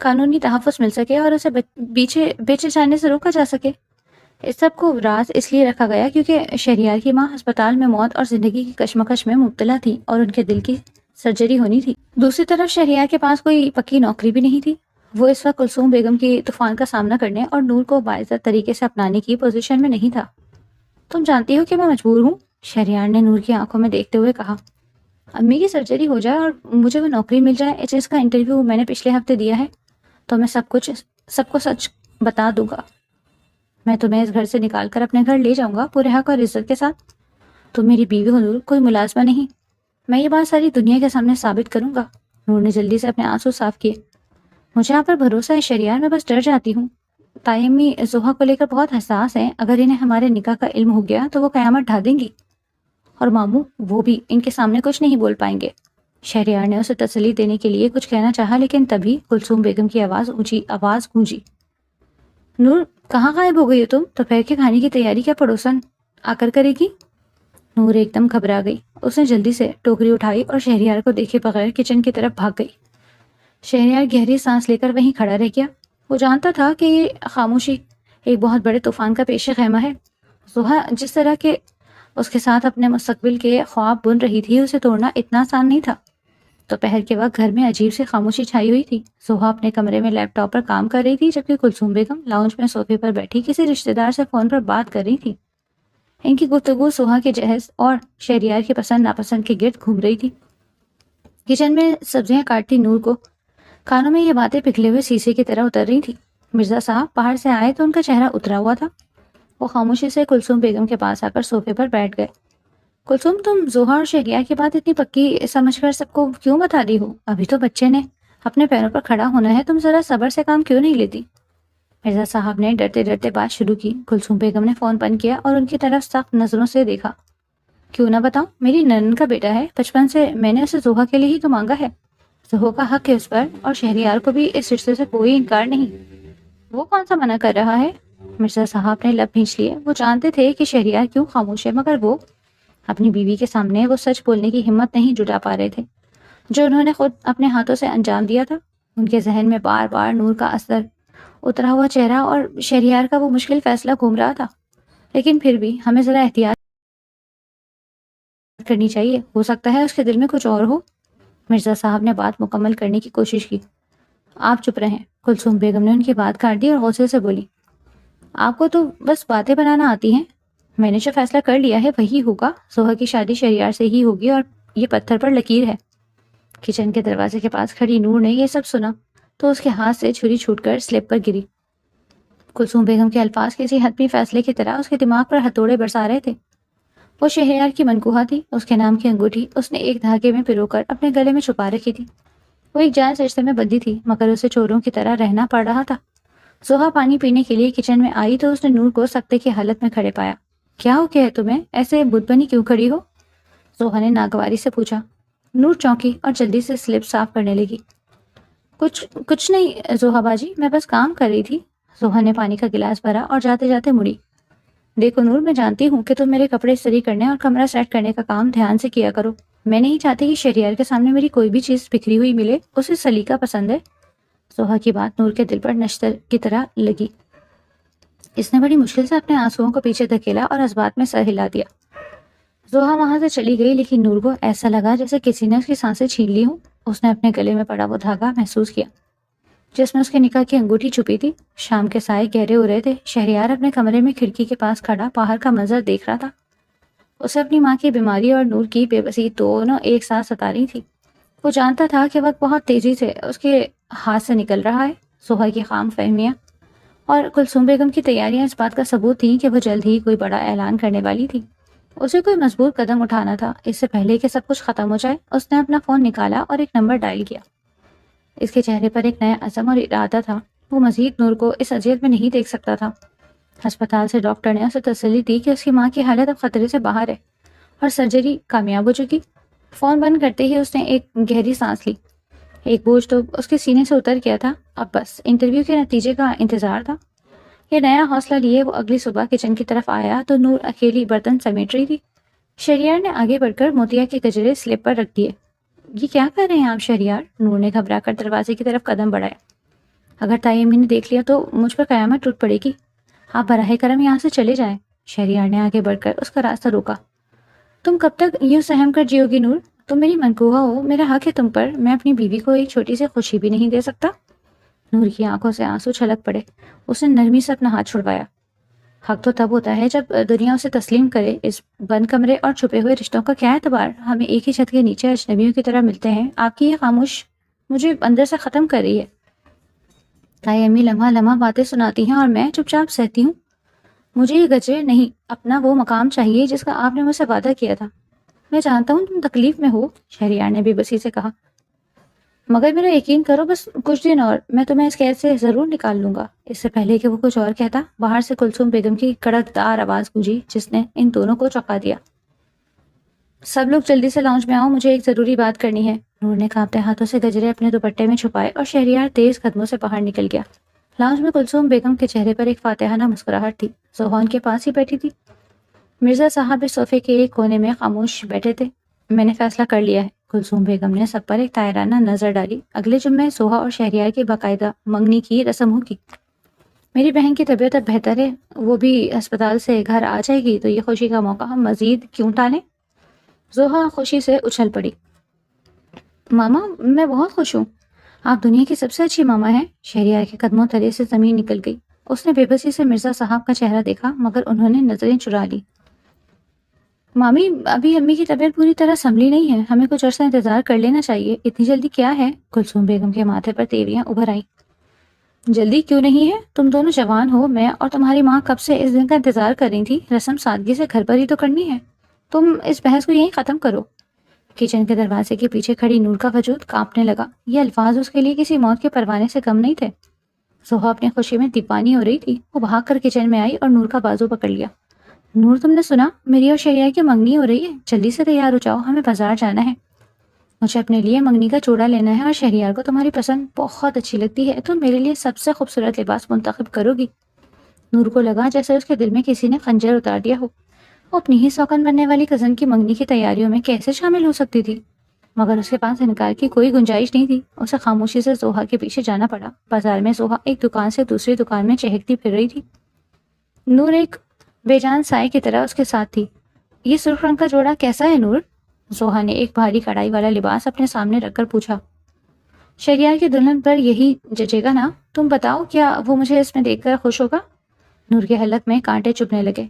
قانونی تحفظ مل سکے اور اسے پیچھے بیچے جانے سے روکا جا سکے۔ اس سب کو راز اس لیے رکھا گیا کیونکہ شہریار کی ماں ہسپتال میں موت اور زندگی کی کشمکش میں مبتلا تھی اور ان کے دل کی سرجری ہونی تھی۔ دوسری طرف شہریار کے پاس کوئی پکی نوکری بھی نہیں تھی۔ وہ اس وقت کلثوم بیگم کی طوفان کا سامنا کرنے اور نور کو باعزت طریقے سے اپنانے کی پوزیشن میں نہیں تھا۔ تم جانتی ہو کہ میں مجبور ہوں، شہریار نے نور کی آنکھوں میں دیکھتے ہوئے کہا۔ امی کی سرجری ہو جائے اور مجھے وہ نوکری مل جائے جس کا انٹرویو میں نے پچھلے ہفتے دیا ہے تو میں سب کو سچ بتا دوں گا۔ میں تمہیں اس گھر سے نکال کر اپنے گھر لے جاؤں گا پورے حق اور عزت کے ساتھ۔ تم میری بیوی ہو نور، کوئی ملازمہ نہیں۔ میں یہ بات ساری دنیا کے سامنے ثابت کروں گا۔ نور نے جلدی سے اپنے آنسو صاف کیے۔ مجھے آپ پر بھروسہ ہے شہریار، میں بس ڈر جاتی ہوں۔ تائی امی زحا کو لے کر بہت حساس ہیں، اگر انہیں ہمارے نکاح کا علم ہو گیا تو وہ قیامت ڈھا دیں گی، اور ماموں وہ بھی ان کے سامنے کچھ نہیں بول پائیں گے۔ شہریار نے اسے تسلی دینے کے لیے کچھ کہنا چاہا لیکن تبھی کلثوم بیگم کی آواز گونجی۔ نور، کہاں غائب ہو گئی ہو تم؟ دوپہر کے کھانے کی تیاری کیا پڑوسن آ کر کرے گی؟ نور ایک دم گھبرا گئی۔ اس نے جلدی سے ٹوکری اٹھائی اور شہریار کو دیکھے بغیر کچن کی طرف بھاگ گئی۔ شہریار گہری سانس لے کر وہیں کھڑا رہ گیا۔ وہ جانتا تھا کہ یہ خاموشی ایک بہت بڑے طوفان کا پیش خیمہ ہے۔ زحا جس طرح کے اس کے ساتھ اپنے مستقبل کے خواب بن رہی تھی، اسے توڑنا اتنا آسان نہیں تھا۔ دوپہر کے وقت گھر میں عجیب سی خاموشی چھائی ہوئی تھی۔ زحا اپنے کمرے میں لیپ ٹاپ پر کام کر رہی تھی جبکہ کلثوم بیگم لاؤنج میں صوفے پر بیٹھی کسی رشتہ دار سے فون پر بات کر رہی تھی۔ ان کی گفتگو زحا کے جہیز اور شہریار کے پسند ناپسند کے گرد گھوم رہی تھی۔ کچن میں سبزیاں کاٹتی نور کو کانوں میں یہ باتیں پگھلے ہوئے شیشے کی طرح اتر رہی تھی۔ مرزا صاحب باہر سے آئے تو ان کا چہرہ اترا ہوا تھا۔ وہ خاموشی سے کلثوم بیگم کے پاس آ کر صوفے پر بیٹھ گئے۔ کلثوم، تم زحا اور شہریار کی بات اتنی پکی سمجھ کر سب کو کیوں بتا رہی ہو؟ ابھی تو بچے نے اپنے پیروں پر کھڑا ہونا ہے، تم ذرا صبر سے کام کیوں نہیں لیتی؟ مرزا صاحب نے ڈرتے ڈرتے بات شروع کی۔ کلثوم بیگم نے فون بند کیا اور ان کی طرف سخت نظروں سے دیکھا۔ کیوں نہ بتاؤں، میری ننن کا بیٹا ہے، بچپن سے میں نے اسے زحا کے لیے ہی تو مانگا ہے۔ زحا کا حق ہے اس پر، اور شہریار کو بھی اس رشتے سے کوئی انکار نہیں۔ وہ کون سا منع کر رہا ہے؟ مرزا صاحب نے لب بھینچ لیے۔ وہ جانتے تھے کہ شہریار کیوں خاموش ہے، مگر وہ اپنی بیوی کے سامنے وہ سچ بولنے کی ہمت نہیں جٹا پا رہے تھے جو انہوں نے خود اپنے ہاتھوں سے انجام دیا تھا۔ ان کے ذہن میں بار بار نور کا اثر، اترا ہوا چہرہ اور شہریار کا وہ مشکل فیصلہ گھوم رہا تھا۔ لیکن پھر بھی ہمیں ذرا احتیاط کرنی چاہیے، ہو سکتا ہے اس کے دل میں کچھ اور ہو۔ مرزا صاحب نے بات مکمل کرنے کی کوشش کی۔ آپ چپ رہیں، کلثوم بیگم نے ان کی بات کاٹ دی اور غصے سے بولی۔ آپ کو تو بس باتیں بنانا آتی ہیں، میں نے جو فیصلہ کر لیا ہے وہی ہوگا۔ زحا کی شادی شہریار سے ہی ہوگی اور یہ پتھر پر لکیر ہے۔ کچن کے دروازے کے پاس کھڑی نور نے یہ سب سنا تو اس کے ہاتھ سے چھری چھوٹ کر سلیب پر گری۔ کلثوم بیگم کے الفاظ کسی حتمی فیصلے کی طرح اس کے دماغ پر ہتھوڑے برسا رہے تھے۔ وہ شہریار کی منکوہا تھی، اس کے نام کی انگوٹھی اس نے ایک دھاگے میں پرو کر اپنے گلے میں چھپا رکھی تھی۔ وہ ایک جائز رشتے میں بندھی تھی مگر اسے چوروں کی طرح رہنا پڑ رہا تھا۔ زحا پانی پینے کے لیے کچن میں آئی تو اس نے نور کو سکتے کی حالت میں کھڑے پایا۔ کیا ہو گیا ہے تمہیں؟ ایسے بت بنی کیوں کھڑی ہو؟ زحا نے ناگواری سے پوچھا۔ نور چونکی اور جلدی سے سلپ صاف کرنے لگی۔ کچھ نہیں زحا باجی، میں بس کام کر رہی تھی۔ زحا نے پانی کا گلاس بھرا اور جاتے جاتے مڑی۔ دیکھو نور، میں جانتی ہوں کہ تم میرے کپڑے استری کرنے اور کمرہ سیٹ کرنے کا کام دھیان سے کیا کرو۔ میں نہیں چاہتی کہ شہریار کے سامنے میری کوئی بھی چیز بکھری ہوئی ملے، اسے سلیقہ پسند ہے۔ زحا کی بات نور کے دل پر نشتر کی طرح لگی۔ اس نے بڑی مشکل سے اپنے آنسوؤں کو پیچھے دھکیلا اور اس بات میں سر ہلا دیا۔ زحا وہاں سے چلی گئی لیکن نور کو ایسا لگا جیسے کسی نے اس کی سانسیں چھین لی ہوں۔ اس نے اپنے گلے میں پڑا وہ دھاگا محسوس کیا جس میں اس کے نکاح کی انگوٹھی چھپی تھی۔ شام کے سائے گہرے ہو رہے تھے۔ شہریار اپنے کمرے میں کھڑکی کے پاس کھڑا باہر کا منظر دیکھ رہا تھا۔ اسے اپنی ماں کی بیماری اور نور کی بے بسی دونوں ایک ساتھ ستا رہی تھی۔ وہ جانتا تھا کہ وقت بہت تیزی سے اس کے ہاتھ سے نکل رہا ہے۔ زحا کی خام فہمیاں اور کلثوم بیگم کی تیاریاں اس بات کا ثبوت تھیں کہ وہ جلد ہی کوئی بڑا اعلان کرنے والی تھی۔ اسے کوئی مضبوط قدم اٹھانا تھا۔ اس سے پہلے کہ سب کچھ ختم ہو جائے اس نے اپنا فون نکالا اور ایک نمبر ڈائل کیا۔ اس کے چہرے پر ایک نیا عزم اور ارادہ تھا۔ وہ مزید نور کو اس اذیت میں نہیں دیکھ سکتا تھا۔ ہسپتال سے ڈاکٹر نے اسے تسلی دی کہ اس کی ماں کی حالت اب خطرے سے باہر ہے اور سرجری کامیاب ہو چکی۔ فون بند کرتے ہی اس نے ایک گہری سانس لی۔ ایک بوجھ تو اس کے سینے سے اتر گیا تھا۔ اب بس انٹرویو کے نتیجے کا انتظار تھا۔ یہ نیا حوصلہ لیے وہ اگلی صبح کچن کی طرف آیا تو نور اکیلی برتن سمیٹ رہی تھی۔ شہریار نے آگے بڑھ کر موتیا کے گجرے سلپ پر رکھ دیے۔ یہ کیا کر رہے ہیں آپ شہریار؟ نور نے گھبرا کر دروازے کی طرف قدم بڑھایا۔ اگر طائی امی نے دیکھ لیا تو مجھ پر قیامت ٹوٹ پڑے گی. آپ براہ کرم یہاں سے چلے جائیں. شہریار نے آگے بڑھ کر اس کا راستہ روکا. تم کب تک یوں سہم کر جیو گی نور؟ تم میری منقوہ ہو، میرا حق ہے تم پر. میں اپنی بیوی کو ایک چھوٹی سی خوشی بھی نہیں دے سکتا؟ نور کی آنکھوں سے آنسو چھلک پڑے. اس نے نرمی سے اپنا ہاتھ چھڑوایا. حق تو تب ہوتا ہے جب دنیا اسے تسلیم کرے. اس بند کمرے اور چھپے ہوئے رشتوں کا کیا اعتبار؟ ہمیں ایک ہی چھت کے نیچے اجنبیوں کی طرح ملتے ہیں. آپ کی یہ خاموش مجھے اندر سے ختم کر رہی ہے. تائی امی لمحہ لمحہ باتیں سناتی ہیں اور میں چپ چاپ سہتی ہوں. مجھے یہ گجرے نہیں، اپنا وہ مقام چاہیے جس کا آپ نے مجھ سے وعدہ کیا تھا. میں جانتا ہوں تم تکلیف میں ہو، شہریار نے بے بسی سے کہا، مگر میرا یقین کرو، بس کچھ دن اور میں تمہیں اس قید سے ضرور نکال لوں گا. اس سے پہلے کہ وہ کچھ اور کہتا، باہر سے کلثوم بیگم کی کڑکدار آواز گونجی جس نے ان دونوں کو چونکا دیا. سب لوگ جلدی سے لاؤنج میں آؤ، مجھے ایک ضروری بات کرنی ہے. نور نے کانپتے ہاتھوں سے گجرے اپنے دوپٹے میں چھپائے اور شہریار تیز قدموں سے باہر نکل گیا. لاؤنج میں کلثوم بیگم کے چہرے پر ایک فاتحانہ مسکراہٹ تھی. سوہان کے پاس ہی بیٹھی تھی. مرزا صاحب اس صوفے کے ایک کونے میں خاموش بیٹھے تھے. میں نے فیصلہ کر لیا ہے. کلثوم بیگم نے سب پر ایک طائرانہ نظر ڈالی. اگلے جمعے سوہا اور شہریار کی باقاعدہ منگنی کی رسم ہوگی. میری بہن کی طبیعت اب بہتر ہے، وہ بھی اسپتال سے گھر آ جائے گی، تو یہ خوشی کا موقع ہم مزید کیوں ٹالیں؟ زوہا خوشی سے اچھل پڑی. ماما، میں بہت خوش ہوں. آپ دنیا کی سب سے اچھی ماما ہیں. شہریار کے قدموں تلے سے زمین نکل گئی. اس نے بے بسی سے مرزا صاحب کا چہرہ دیکھا، مگر انہوں نے نظریں چرا لی. مامی، ابھی امی کی طبیعت پوری طرح سنبھلی نہیں ہے، ہمیں کچھ عرصہ انتظار کر لینا چاہیے. اتنی جلدی کیا ہے؟ کلثوم بیگم کے ماتھے پر تیوریاں ابھر آئیں. جلدی کیوں نہیں ہے؟ تم دونوں جوان ہو. میں اور تمہاری ماں کب سے اس دن کا انتظار کر رہی تھی. رسم سادگی سے گھر پر ہی تو کرنی ہے. تم اس بحث کو یہیں ختم کرو. کچن کے دروازے کے پیچھے کھڑی نور کا وجود کانپنے لگا. یہ الفاظ اس کے لیے کسی موت کے پروانے سے کم نہیں تھے. سوہا اپنی خوشی میں دیوانی ہو رہی تھی. وہ بھاگ کر کچن میں آئی اور نور کا بازو پکڑ لیا. نور، تم نے سنا؟ میری اور شہریار کی منگنی ہو رہی ہے. جلدی سے تیار ہو جاؤ، ہمیں بازار جانا ہے. مجھے اپنے لیے منگنی کا چوڑا لینا ہے اور شہریار کو تمہاری پسند بہت اچھی لگتی ہے. تم میرے لیے سب سے خوبصورت لباس منتخب کرو گی. نور کو لگا جیسے اس کے دل میں کسی نے خنجر اتار دیا ہو. وہ اپنی ہی سوکن بننے والی کزن کی منگنی کی تیاریوں میں کیسے شامل ہو سکتی تھی؟ مگر اس کے پاس انکار کی کوئی گنجائش نہیں تھی. اسے خاموشی سے زوہا کے پیچھے جانا پڑا. بازار میں زوہا ایک دکان سے دوسری دکان میں چہکتی پھر رہی تھی. نور ایک بے جان سائے کی طرح اس کے ساتھ تھی. یہ سرخ رنگ کا جوڑا کیسا ہے نور؟ زوہا نے ایک بھاری کڑھائی والا لباس اپنے سامنے رکھ کر پوچھا. شہریار کی دلہن پر یہی جچے گا نا؟ تم بتاؤ، کیا وہ مجھے اس میں دیکھ کر خوش ہوگا؟ نور کے حلق میں کانٹے چبھنے لگے.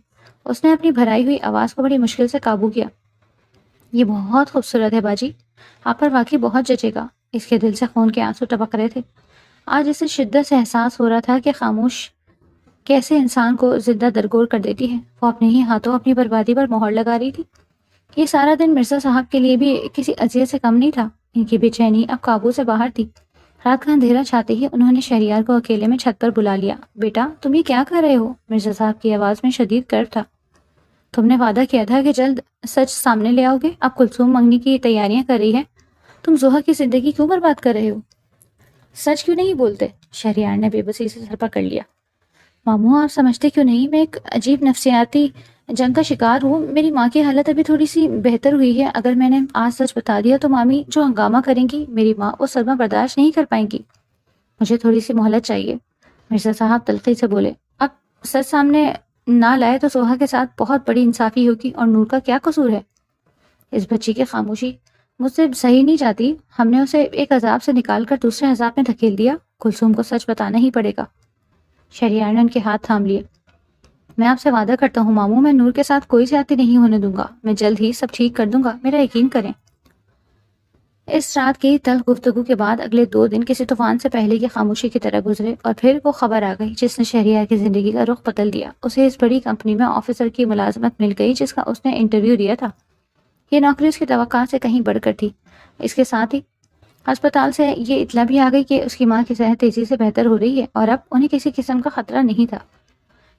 اس نے اپنی بھرائی ہوئی آواز کو بڑی مشکل سے قابو کیا. یہ بہت خوبصورت ہے باجی، آپ پر واقعی بہت جچے گا. اس کے دل سے خون کے آنسو ٹپک رہے تھے. آج اسے شدت سے احساس ہو رہا تھا کہ خاموش کیسے انسان کو زندہ درگور کر دیتی ہے. وہ اپنے ہی ہاتھوں اپنی بربادی پر مہر لگا رہی تھی. یہ سارا دن مرزا صاحب کے لیے بھی کسی اذیت سے کم نہیں تھا. ان کی بے چینی اب قابو سے باہر تھی. رات کا اندھیرا چھاتے ہی انہوں نے شہریار کو اکیلے میں چھت پر بلا لیا. بیٹا، تم یہ کیا کر رہے ہو؟ مرزا صاحب کی آواز میں شدید کرب تھا. تم نے وعدہ کیا تھا کہ جلد سچ سامنے لے آؤ گے. اب کلثوم منگنی کی تیاریاں کر رہی ہے. تم زوہا کی زندگی کیوں برباد کر رہے ہو؟ سچ کیوں نہیں بولتے؟ شہریار نے بے بسی سے سر پکڑ لیا. ماموں، آپ سمجھتے کیوں نہیں؟ میں ایک عجیب نفسیاتی جنگ کا شکار ہوں. میری ماں کی حالت ابھی تھوڑی سی بہتر ہوئی ہے. اگر میں نے آج سچ بتا دیا تو مامی جو ہنگامہ کریں گی، میری ماں وہ صدمہ برداشت نہیں کر پائیں گی. مجھے تھوڑی سی مہلت چاہیے. مرزا صاحب تلخی سے بولے. اب سچ سامنے نہ لائے تو سوہا کے ساتھ بہت بڑی انصافی ہوگی. اور نور کا کیا قصور ہے؟ اس بچی کی خاموشی مجھ سے صحیح نہیں جاتی. ہم نے اسے ایک عذاب سے نکال کر دوسرے عذاب میں دھکیل دیا. کلثوم کو سچ بتانا ہی پڑے گا. شہریار نے ان کے ہاتھ تھام لیے. میں آپ سے وعدہ کرتا ہوں ماموں، میں نور کے ساتھ کوئی زیادتی نہیں ہونے دوں گا. میں جلد ہی سب ٹھیک کر دوں گا، میرا یقین کریں. اس رات کی تلخ گفتگو کے بعد اگلے 2 دن کسی طوفان سے پہلے کی خاموشی کی طرح گزرے. اور پھر وہ خبر آ گئی جس نے شہریار کی زندگی کا رخ بدل دیا. اسے اس بڑی کمپنی میں آفیسر کی ملازمت مل گئی جس کا اس نے انٹرویو دیا تھا. یہ نوکری اس کی توقعات سے کہیں بڑھ کر تھی. اس کے ساتھ ہی اسپتال سے یہ اطلاع بھی آ گئی کہ اس کی ماں کی صحت تیزی سے بہتر ہو رہی ہے اور اب انہیں کسی قسم کا خطرہ نہیں تھا.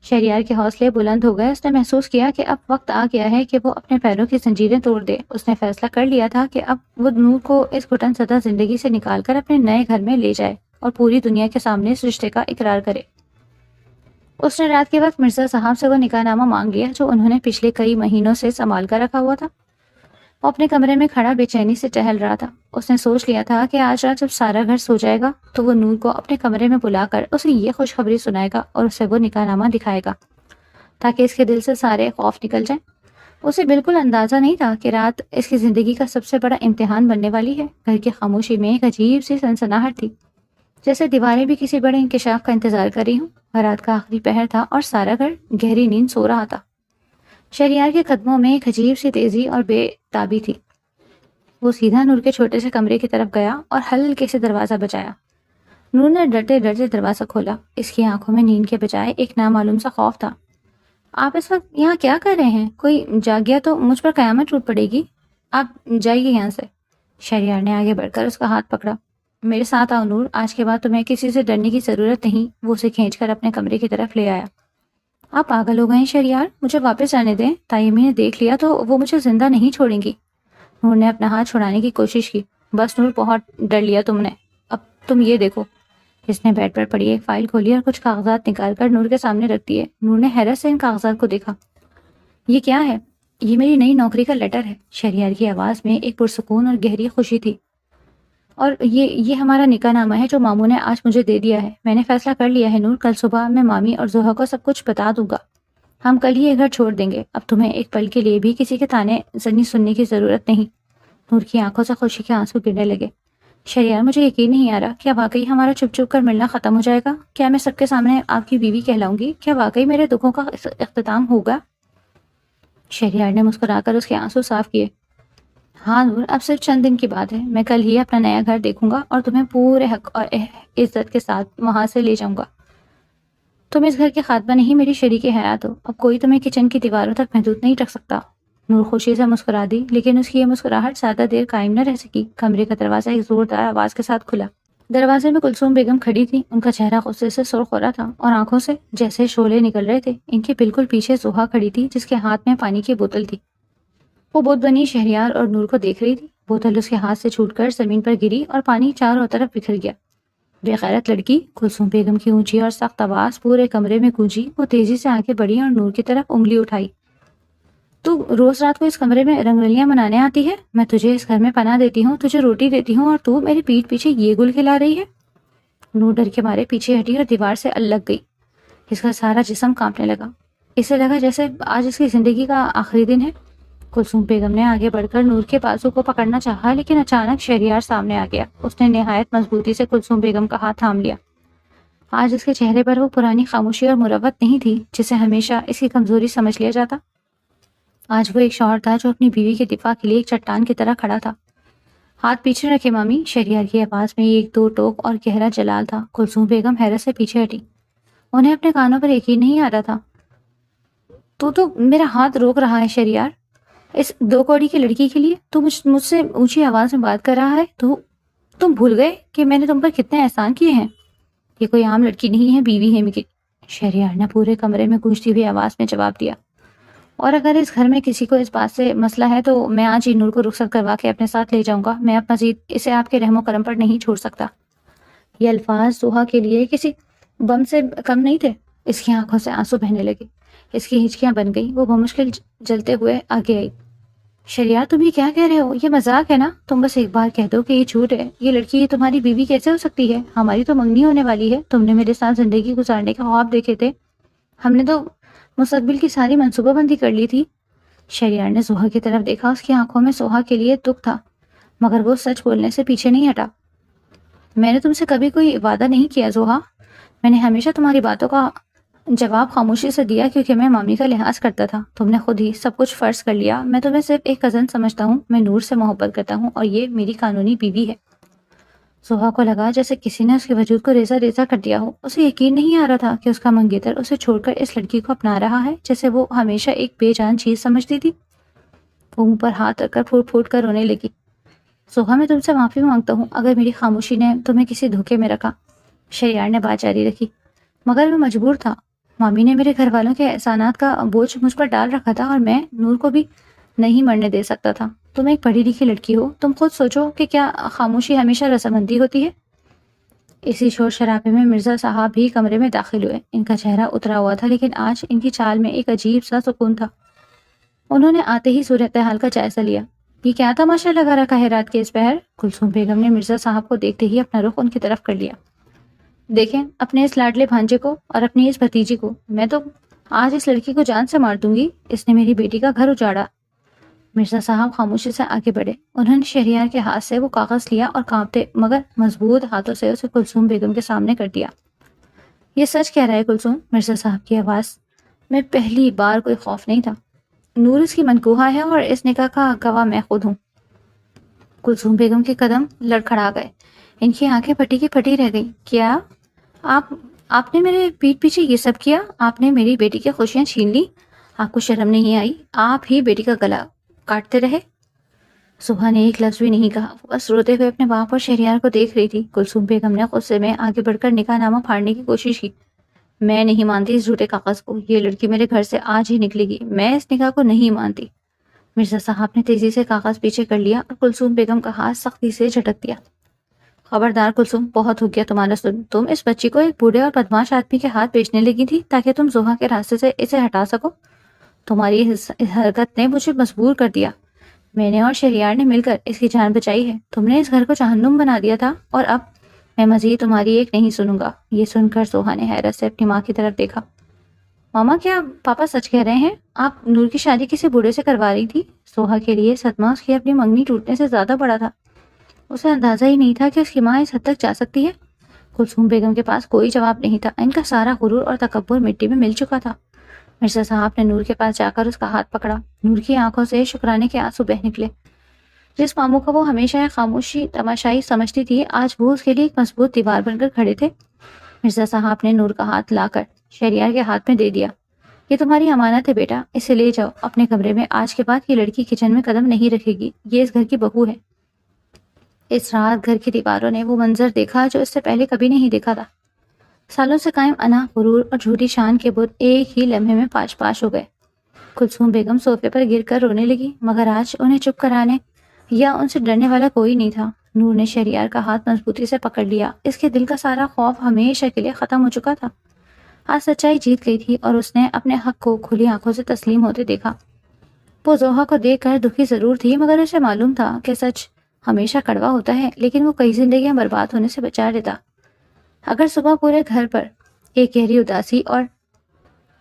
شہریار کے حوصلے بلند ہو گئے. اس نے محسوس کیا کہ اب وقت آ گیا ہے کہ وہ اپنے پیروں کی زنجیریں توڑ دے. اس نے فیصلہ کر لیا تھا کہ اب وہ نور کو اس گھٹن زدہ زندگی سے نکال کر اپنے نئے گھر میں لے جائے اور پوری دنیا کے سامنے اس رشتے کا اقرار کرے. اس نے رات کے وقت مرزا صاحب سے وہ نکاح نامہ مانگ لیا جو انہوں نے پچھلے کئی مہینوں سے سنبھال کر رکھا ہوا تھا. وہ اپنے کمرے میں کھڑا بے چینی سے ٹہل رہا تھا۔ اس نے سوچ لیا تھا کہ آج رات جب سارا گھر سو جائے گا تو وہ نور کو اپنے کمرے میں بلا کر اسے یہ خوشخبری سنائے گا اور اسے وہ نکاح نامہ دکھائے گا تاکہ اس کے دل سے سارے خوف نکل جائیں۔ اسے بالکل اندازہ نہیں تھا کہ رات اس کی زندگی کا سب سے بڑا امتحان بننے والی ہے۔ گھر کی خاموشی میں ایک عجیب سی سنسناہٹ تھی، جیسے دیواریں بھی کسی بڑے انکشاف کا انتظار کر رہی ہوں۔ رات کا آخری پہر تھا اور سارا گھر گہری نیند سو رہا تھا۔ شہریار کے قدموں میں ایک عجیب سی تیزی اور بے تابی تھی۔ وہ سیدھا نور کے چھوٹے سے کمرے کی طرف گیا اور ہلکے سے دروازہ بجایا۔ نور نے ڈرتے ڈرتے دروازہ کھولا۔ اس کی آنکھوں میں نیند کے بجائے ایک نامعلوم سا خوف تھا۔ آپ اس وقت یہاں کیا کر رہے ہیں؟ کوئی جاگ گیا تو مجھ پر قیامت ٹوٹ پڑے گی۔ آپ جائیے یہاں سے۔ شہریار نے آگے بڑھ کر اس کا ہاتھ پکڑا۔ میرے ساتھ آؤ نور، آج کے بعد تمہیں کسی سے ڈرنے کی ضرورت نہیں۔ وہ اسے کھینچ کر اپنے کمرے کی طرف لے آیا۔ آپ پاگل ہو گئے ہیں شہریار، مجھے واپس جانے دیں۔ تائمی نے دیکھ لیا تو وہ مجھے زندہ نہیں چھوڑیں گی۔ نور نے اپنا ہاتھ چھڑانے کی کوشش کی۔ بس نور، بہت ڈر لیا تم نے، اب تم یہ دیکھو۔ اس نے بیڈ پر پڑی ایک فائل کھولی اور کچھ کاغذات نکال کر نور کے سامنے رکھ دیے۔ نور نے حیرت سے ان کاغذات کو دیکھا۔ یہ کیا ہے؟ یہ میری نئی نوکری کا لیٹر ہے۔ شہریار کی آواز میں ایک پرسکون اور گہری خوشی تھی۔ اور یہ ہمارا نکاح نامہ ہے جو ماموں نے آج مجھے دے دیا ہے۔ میں نے فیصلہ کر لیا ہے نور، کل صبح میں مامی اور زوہا کو سب کچھ بتا دوں گا۔ ہم کل ہی یہ گھر چھوڑ دیں گے۔ اب تمہیں ایک پل کے لیے بھی کسی کے تانے زنی سننے کی ضرورت نہیں۔ نور کی آنکھوں سے خوشی کے آنسو گرنے لگے۔ شہریار، مجھے یقین نہیں آ رہا، کیا واقعی ہمارا چھپ چھپ کر ملنا ختم ہو جائے گا؟ کیا میں سب کے سامنے آپ کی بیوی کہلاؤں گی؟ کیا واقعی میرے دکھوں کا اختتام ہوگا؟ شہریار نے مسکرا کر اس کے آنسو صاف کیے۔ ہاں نور، اب صرف چند دن کی بات ہے۔ میں کل ہی اپنا نیا گھر دیکھوں گا اور تمہیں پورے حق اور عزت کے ساتھ وہاں سے لے جاؤں گا۔ تم اس گھر کے خاتمہ نہیں، میری شریک حیات ہو۔ اب کوئی تمہیں کچن کی دیواروں تک محدود نہیں رکھ سکتا۔ نور خوشی سے مسکرا دی، لیکن اس کی یہ مسکراہٹ زیادہ دیر قائم نہ رہ سکی۔ کمرے کا دروازہ ایک زوردار آواز کے ساتھ کھلا۔ دروازے میں کلثوم بیگم کھڑی تھی۔ ان کا چہرہ غصے سے سرخ ہو رہا تھا اور آنکھوں سے جیسے شعلے نکل رہے تھے۔ ان کے بالکل پیچھے زوہا کھڑی تھی، جس کے ہاتھ میں پانی کی بوتل تھی۔ وہ بت بنی شہریار اور نور کو دیکھ رہی تھی۔ بوتل اس کے ہاتھ سے چھوٹ کر زمین پر گری اور پانی چاروں طرف بکھر گیا۔ بے غیرت لڑکی! کلثوم بیگم کی اونچی اور سخت آواز پورے کمرے میں گونجی۔ وہ تیزی سے آگے بڑھی اور نور کی طرف انگلی اٹھائی۔ تو روز رات کو اس کمرے میں رنگولیاں منانے آتی ہے؟ میں تجھے اس گھر میں پناہ دیتی ہوں، تجھے روٹی دیتی ہوں، اور تو میری پیٹھ پیچھے یہ گل کھلا رہی ہے؟ نور ڈر کے مارے پیچھے ہٹی اور دیوار سے الگ گئی۔ اس کا سارا جسم کانپنے لگا۔ اسے لگا جیسے آج اس کی زندگی کا آخری دن ہے۔ کلثوم بیگم نے آگے بڑھ کر نور کے بازو کو پکڑنا چاہا، لیکن اچانک شہریار سامنے آ گیا۔ اس نے نہایت مضبوطی سے کلثوم بیگم کا ہاتھ تھام لیا۔ آج اس کے چہرے پر وہ پرانی خاموشی اور مروت نہیں تھی جسے ہمیشہ اس کی کمزوری سمجھ لیا جاتا۔ آج وہ ایک شوہر تھا جو اپنی بیوی کے دفاع کے لیے ایک چٹان کی طرح کھڑا تھا۔ ہاتھ پیچھے رکھے مامی۔ شہریار کی آواز میں ایک دو ٹوک اور گہرا جلال تھا۔ کلثوم بیگم حیرت سے پیچھے ہٹی۔ انہیں اپنے کانوں پر یقین نہیں آ رہا تھا۔ تو میرا ہاتھ روک رہا ہے شہریار، اس دو کوڑی کی لڑکی کے لیے تو مجھ سے اونچی آواز میں بات کر رہا ہے؟ تو تم بھول گئے کہ میں نے تم پر کتنے احسان کیے ہیں؟ یہ کوئی عام لڑکی نہیں ہے، بیوی ہے میری۔ شہریار نے پورے کمرے میں گونجتی ہوئی آواز میں جواب دیا۔ اور اگر اس گھر میں کسی کو اس بات سے مسئلہ ہے تو میں آج ہی نور کو رخصت کروا کے اپنے ساتھ لے جاؤں گا۔ میں اب مزید اسے آپ کے رحم و کرم پر نہیں چھوڑ سکتا۔ یہ الفاظ سوہا کے لیے کسی بم سے کم نہیں تھے۔ اس کی آنکھوں سے آنسو بہنے لگے۔ اس کی ہچکیاں بن گئی۔ وہ بمشکل جلتے ہوئے آگے آئی۔ شہریار، تم یہ کیا کہہ رہے ہو؟ یہ مذاق ہے نا؟ تم بس ایک بار کہہ دو کہ یہ جھوٹ ہے۔ یہ لڑکی تمہاری بیوی کیسے ہو سکتی ہے؟ ہماری تو منگنی ہونے والی ہے۔ تم نے میرے ساتھ زندگی گزارنے کے خواب دیکھے تھے، ہم نے تو مستقبل کی ساری منصوبہ بندی کر لی تھی۔ شہریار نے زوہا کی طرف دیکھا۔ اس کی آنکھوں میں سوہا کے لیے دکھ تھا، مگر وہ سچ بولنے سے پیچھے نہیں ہٹا۔ میں نے تم سے کبھی کوئی وعدہ نہیں کیا زوہا۔ میں نے ہمیشہ تمہاری باتوں کا جواب خاموشی سے دیا کیونکہ میں مامی کا لحاظ کرتا تھا۔ تم نے خود ہی سب کچھ فرض کر لیا۔ میں تمہیں صرف ایک کزن سمجھتا ہوں۔ میں نور سے محبت کرتا ہوں اور یہ میری قانونی بیوی ہے۔ زوہا کو لگا جیسے کسی نے اس کے وجود کو ریزہ ریزہ کر دیا ہو۔ اسے یقین نہیں آ رہا تھا کہ اس کا منگیتر اسے چھوڑ کر اس لڑکی کو اپنا رہا ہے جیسے وہ ہمیشہ ایک بے جان چیز سمجھتی تھی۔ وہ منہ پر ہاتھ رکھ کر پھوٹ پھوٹ کر رونے لگی۔ زوہا، میں تم سے معافی مانگتا ہوں اگر میری خاموشی نے تمہیں کسی دھوکے میں رکھا۔ شہریار نے بات جاری رکھی۔ مگر میں مجبور تھا۔ مامی نے میرے گھر والوں کے احسانات کا بوجھ مجھ پر ڈال رکھا تھا اور میں نور کو بھی نہیں مرنے دے سکتا تھا۔ تم ایک پڑھی لکھی لڑکی ہو، تم خود سوچو کہ کیا خاموشی ہمیشہ رضامندی ہوتی ہے؟ اسی شور شرابے میں مرزا صاحب بھی کمرے میں داخل ہوئے۔ ان کا چہرہ اترا ہوا تھا لیکن آج ان کی چال میں ایک عجیب سا سکون تھا۔ انہوں نے آتے ہی صورتحال کا جائزہ لیا۔ یہ کیا تماشا لگا رکھا ہے رات کے اس پہر؟ کلثوم بیگم نے مرزا صاحب کو دیکھتے ہی اپنا رخ ان کی طرف کر لیا۔ دیکھیں اپنے اس لاڈلے بھانجے کو اور اپنی اس بھتیجی کو، میں تو آج اس لڑکی کو جان سے مار دوں گی، اس نے میری بیٹی کا گھر اجاڑا۔ مرزا صاحب خاموشی سے آگے بڑھے، انہوں نے شہریار کے ہاتھ سے وہ کاغذ لیا اور کانپتے مگر مضبوط ہاتھوں سے اسے کلثوم بیگم کے سامنے کر دیا۔ یہ سچ کہہ رہا ہے کلثوم، مرزا صاحب کی آواز میں پہلی بار کوئی خوف نہیں تھا۔ نور اس کی منکوہا ہے اور اس نکاح کا گواہ میں خود ہوں۔ کلثوم بیگم کے قدم لڑکھڑا گئے، ان کی آنکھیں پھٹی کی پھٹی رہ گئی۔ کیا آپ نے میرے پیٹھ پیچھے یہ سب کیا؟ آپ نے میری بیٹی کی خوشیاں چھین لی؟ آپ کو شرم نہیں آئی؟ آپ ہی بیٹی کا گلا کاٹتے رہے۔ سبحا نے ایک لفظ بھی نہیں کہا، وہ بس روتے ہوئے اپنے باپ اور شہریار کو دیکھ رہی تھی۔ کلثوم بیگم نے غصے میں آگے بڑھ کر نکاح نامہ پھاڑنے کی کوشش کی۔ میں نہیں مانتی اس جھوٹے کاغذ کو، یہ لڑکی میرے گھر سے آج ہی نکلے گی، میں اس نکاح کو نہیں مانتی۔ مرزا صاحب نے تیزی سے کاغذ پیچھے کر لیا اور کلثوم بیگم کا ہاتھ سختی سے جھٹک دیا۔ خبردار کلثوم، بہت ہو گیا تمہارا ظلم، تم اس بچی کو ایک بوڑھے اور بدماش آدمی کے ہاتھ بیچنے لگی تھی تاکہ تم زوہا کے راستے سے اسے ہٹا سکو۔ تمہاری اس حرکت نے مجھے مجبور کر دیا، میں نے اور شہریار نے مل کر اس کی جان بچائی ہے، تم نے اس گھر کو جہنم بنا دیا تھا اور اب میں مزید تمہاری ایک نہیں سنوں گا۔ یہ سن کر سوہا نے حیرت سے اپنی ماں کی طرف دیکھا۔ ماما، کیا پاپا سچ کہہ رہے ہیں؟ آپ نور کی شادی کسی بوڑھے سے کروا رہی تھی؟ سوہا کے لیے صدمہ اس کی اپنی منگنی ٹوٹنے سے زیادہ بڑا تھا۔ اسے اندازہ ہی نہیں تھا کہ اس کی ماں اس حد تک جا سکتی ہے۔ کلثوم بیگم کے پاس کوئی جواب نہیں تھا، ان کا سارا غرور اور تکبر مٹی میں مل چکا تھا۔ مرزا صاحب نے نور کے پاس جا کر اس کا ہاتھ پکڑا۔ نور کی آنکھوں سے شکرانے کے آنسو بہہ نکلے۔ جس ماموں کو وہ ہمیشہ ایک خاموشی تماشائی سمجھتی تھی، آج وہ اس کے لیے ایک مضبوط دیوار بن کر کھڑے تھے۔ مرزا صاحب نے نور کا ہاتھ لا کر شہریار کے ہاتھ میں دے دیا۔ یہ تمہاری امانت ہے بیٹا، اسے لے جاؤ اپنے کمرے میں، آج کے بعد یہ لڑکی کچن میں قدم نہیں رکھے گی، یہ اس گھر کی بہو ہے۔ اس رات گھر کی دیواروں نے وہ منظر دیکھا جو اس سے پہلے کبھی نہیں دیکھا تھا۔ سالوں سے قائم انا، غرور اور جھوٹی شان کے بت ایک ہی لمحے میں پاش پاش ہو گئے۔ کلثوم بیگم صوفے پر گر کر رونے لگی، مگر آج انہیں چپ کرانے یا ان سے ڈرنے والا کوئی نہیں تھا۔ نور نے شہریار کا ہاتھ مضبوطی سے پکڑ لیا، اس کے دل کا سارا خوف ہمیشہ کے لیے ختم ہو چکا تھا۔ آج سچائی جیت گئی تھی اور اس نے اپنے حق کو کھلی آنکھوں سے تسلیم ہوتے دیکھا۔ وہ زوہا کو دیکھ کر دکھی ضرور تھی، مگر اسے معلوم تھا کہ سچ ہمیشہ کڑوا ہوتا ہے، لیکن وہ کئی زندگیاں برباد ہونے سے بچا لیتا۔ اگر صبح پورے گھر پر ایک گہری اداسی اور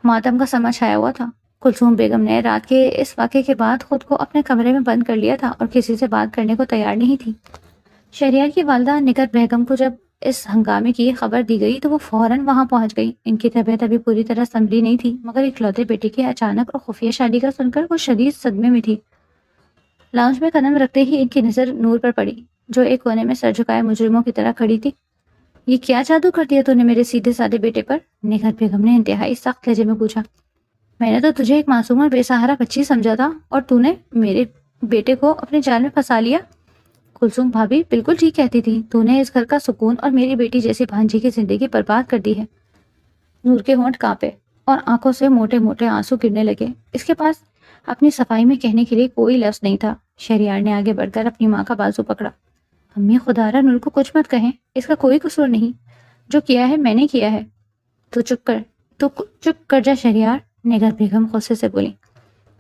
ماتم کا سما چھایا ہوا تھا۔ کلثوم بیگم نے رات کے اس واقعے کے بعد خود کو اپنے کمرے میں بند کر لیا تھا اور کسی سے بات کرنے کو تیار نہیں تھی۔ شہریار کی والدہ نگہت بیگم کو جب اس ہنگامے کی خبر دی گئی تو وہ فوراً وہاں پہنچ گئی۔ ان کی طبیعت ابھی پوری طرح سنبھلی نہیں تھی، مگر اکلوتے بیٹے کے اچانک اور خفیہ شادی کا سن کر وہ شدید صدمے میں تھی۔ لاؤنج میں قدم رکھتے ہی ان کی نظر نور پر پڑی، جو ایک کونے میں سر جھکائے مجرموں کی طرح کھڑی تھی۔ یہ کیا جادو کر دیا تو نے میرے سیدھے سادے بیٹے پر؟ نگہت بیگم نے انتہائی سخت لہجے میں پوچھا۔ میں نے تو تجھے ایک معصوم اور بے سہارا بچی سمجھا تھا اور تو نے میرے بیٹے کو اپنے جال میں پھنسا لیا۔ کلثوم بھابھی بالکل ٹھیک کہتی تھی، تو نے اس گھر کا سکون اور میری بیٹی جیسی بھانجی کی زندگی برباد کر دی ہے۔ نور کے ہونٹ کانپے اور آنکھوں سے موٹے موٹے آنسو گرنے لگے۔ اس کے پاس اپنی صفائی میں کہنے کے لیے کوئی لفظ نہیں تھا۔ شہریار نے آگے بڑھ کر اپنی ماں کا بازو پکڑا۔ امی خدا را، نور کو کچھ مت کہیں، اس کا کوئی قصور نہیں، جو کیا ہے میں نے کیا ہے۔ تو چپ کر جا شہریار، نگہت بیگم غصے سے بولی۔